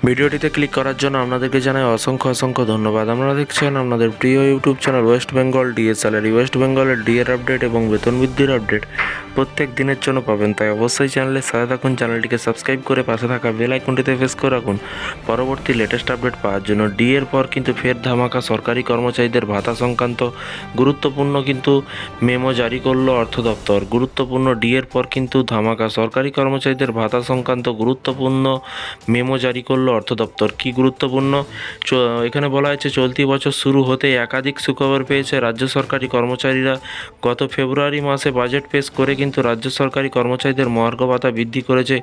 ভিডিওটিতে ক্লিক করার জন্য আপনাদেরকে জানাই অসংখ্য ধন্যবাদ। আপনারা দেখছেন আপনাদের প্রিয় YouTube channel West Bengal DA salary. West বেঙ্গলের ডিএর আপডেট এবং বেতন বৃদ্ধির আপডেট প্রত্যেক দিনের জন্য পাবেন, তাই অবশ্যই চ্যানেলের সাথে থাকুন। চ্যানেলটিকে সাবস্ক্রাইব করে পাশে থাকা বেল আইকনটিতে প্রেস করে রাখুন পরবর্তী লেটেস্ট আপডেট পাওয়ার জন্য। ডিএর পর কিন্তু ফের ধামাকা, সরকারি কর্মচারীদের ভাতা সংক্রান্ত গুরুত্বপূর্ণ কিন্তু মেমো জারি করলো অর্থ দপ্তর। গুরুত্বপূর্ণ ডিএর পর কিন্তু ধামাকা, সরকারি কর্মচারীদের ভাতা সংক্রান্ত গুরুত্বপূর্ণ মেমো জারি করলো অর্থ দপ্তর। কী গুরুত্বপূর্ণ? এখানে বলা হয়েছে চলতি বছর শুরু হতে একাধিক সুখবর পেয়েছে রাজ্য সরকারি কর্মচারীরা। গত ফেব্রুয়ারি মাসে বাজেট পেশ করে কিন্তু রাজ্য সরকারি কর্মচারীদের মহার্ঘ ভাতা বৃদ্ধি করেছে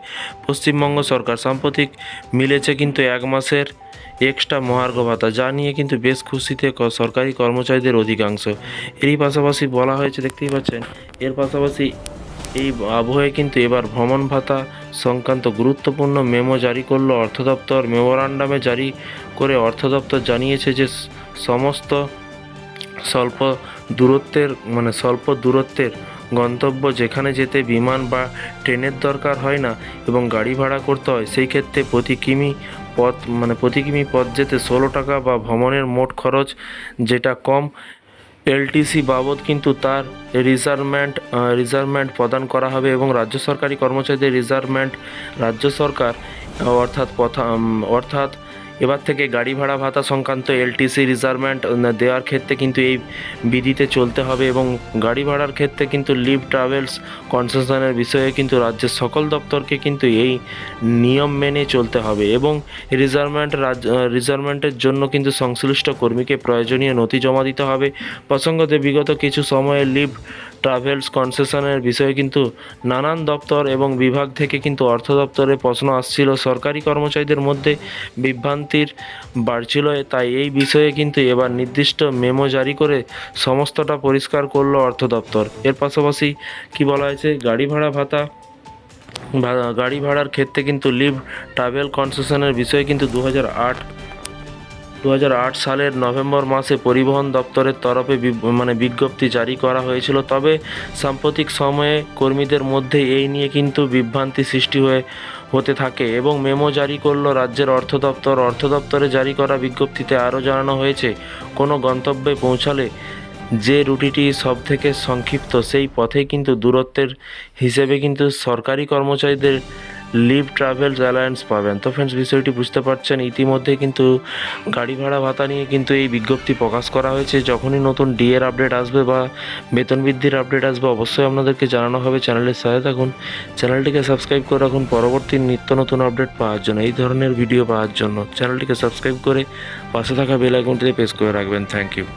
পশ্চিমবঙ্গ সরকার। সাম্প্রতিক মিলেছে কিন্তু এক মাসের এক্সট্রা মহার্ঘ ভাতা, যা নিয়ে কিন্তু বেশ খুশিতে সরকারি কর্মচারীদের অধিকাংশ। এরই পাশাপাশি বলা হয়েছে, দেখতেই পাচ্ছেন, এর পাশাপাশি এই আবহে কিন্তু এবার ভ্রমণ ভাতা সংক্রান্ত গুরুত্বপূর্ণ মেমো জারি করলো অর্থ দপ্তর। মেমোরান্ডামে জারি করে অর্থ দপ্তর জানিয়েছে যে সমস্ত স্বল্প দূরত্বের গন্তব্য যেখানে যেতে বিমান বা ট্রেনের দরকার হয় না এবং গাড়ি ভাড়া করতে হয়, সেই ক্ষেত্রে প্রতি কিমি পথ যেতে 16 টাকা বা ভ্রমণের মোট খরচ যেটা কম এলটিসি বাবদ কিন্তু তার রিজার্ভমেন্ট প্রদান করা হবে। এবং রাজ্য সরকারি কর্মচারীদের রিজার্ভমেন্ট রাজ্য সরকার অর্থাৎ এবার থেকে গাড়ি ভাড়া ভাতা সংক্রান্ত এলটিসি রিজার্ভমেন্ট দেওয়ার ক্ষেত্রে কিন্তু এই বিধিতে চলতে হবে। এবং গাড়ি ভাড়ার ক্ষেত্রে কিন্তু লিভ ট্রাভেলস কনসেশনের বিষয়ে কিন্তু রাজ্যের সকল দপ্তরকে কিন্তু এই নিয়ম মেনে চলতে হবে। এবং রিজার্ভমেন্টের জন্য কিন্তু সংশ্লিষ্ট কর্মীকে প্রয়োজনীয় নথি জমা দিতে হবে। প্রসঙ্গত, বিগত কিছু সময়ে লিভ ট্রাভেলস কনসেশনের বিষয়ে কিন্তু নানান দপ্তর এবং বিভাগ থেকে কিন্তু অর্থ দপ্তরে প্রশ্ন আসছিল, সরকারি কর্মচারীদের মধ্যে বিভ্রান্তির বাড়ছিল। তাই এই বিষয়ে কিন্তু এবার নির্দিষ্ট মেমো জারি করে সমস্তটা পরিষ্কার করলো অর্থ দপ্তর। এর পাশাপাশি কি বলা হয়েছে, গাড়ি ভাড়ার ক্ষেত্রে কিন্তু লিভ ট্রাভেল কনসেশনের বিষয়ে কিন্তু 2008 সালের নভেম্বর মাসে পরিবহন দপ্তরের তরফে বিজ্ঞপ্তি জারি করা হয়েছিল। তবে সাম্প্রতিক সময়ে কর্মীদের মধ্যে এই নিয়ে কিন্তু বিভ্রান্তি সৃষ্টি হতে থাকে এবং মেমো জারি করলো রাজ্যের অর্থ দপ্তরে জারি করা বিজ্ঞপ্তিতে আরও জানানো হয়েছে, কোনো গন্তব্যে পৌঁছালে যে রুটটি সবথেকে সংক্ষিপ্ত সেই পথেই কিন্তু দূরত্বের হিসেবে কিন্তু সরকারি কর্মচারীদের লিভ ট্রাভেলস অ্যালায়েন্স পাবেন। তো ফ্রেন্ডস, বিষয়টি বুঝতে পারছেন। ইতিমধ্যে কিন্তু গাড়ি ভাড়া ভাতা নিয়ে কিন্তু এই বিজ্ঞপ্তি প্রকাশ করা হয়েছে। যখনই নতুন ডিএর আপডেট আসবে বা বেতন বৃদ্ধির আপডেট আসবে, অবশ্যই আপনাদেরকে জানানো হবে। চ্যানেলের সাথে থাকুন, চ্যানেলটিকে সাবস্ক্রাইব করে রাখুন পরবর্তী নিত্য নতুন আপডেট পাওয়ার জন্য। এই ধরনের ভিডিও পাওয়ার জন্য চ্যানেলটিকে সাবস্ক্রাইব করে পাশে থাকা বেল আইকনটিতে প্রেস করে রাখবেন। Thank you.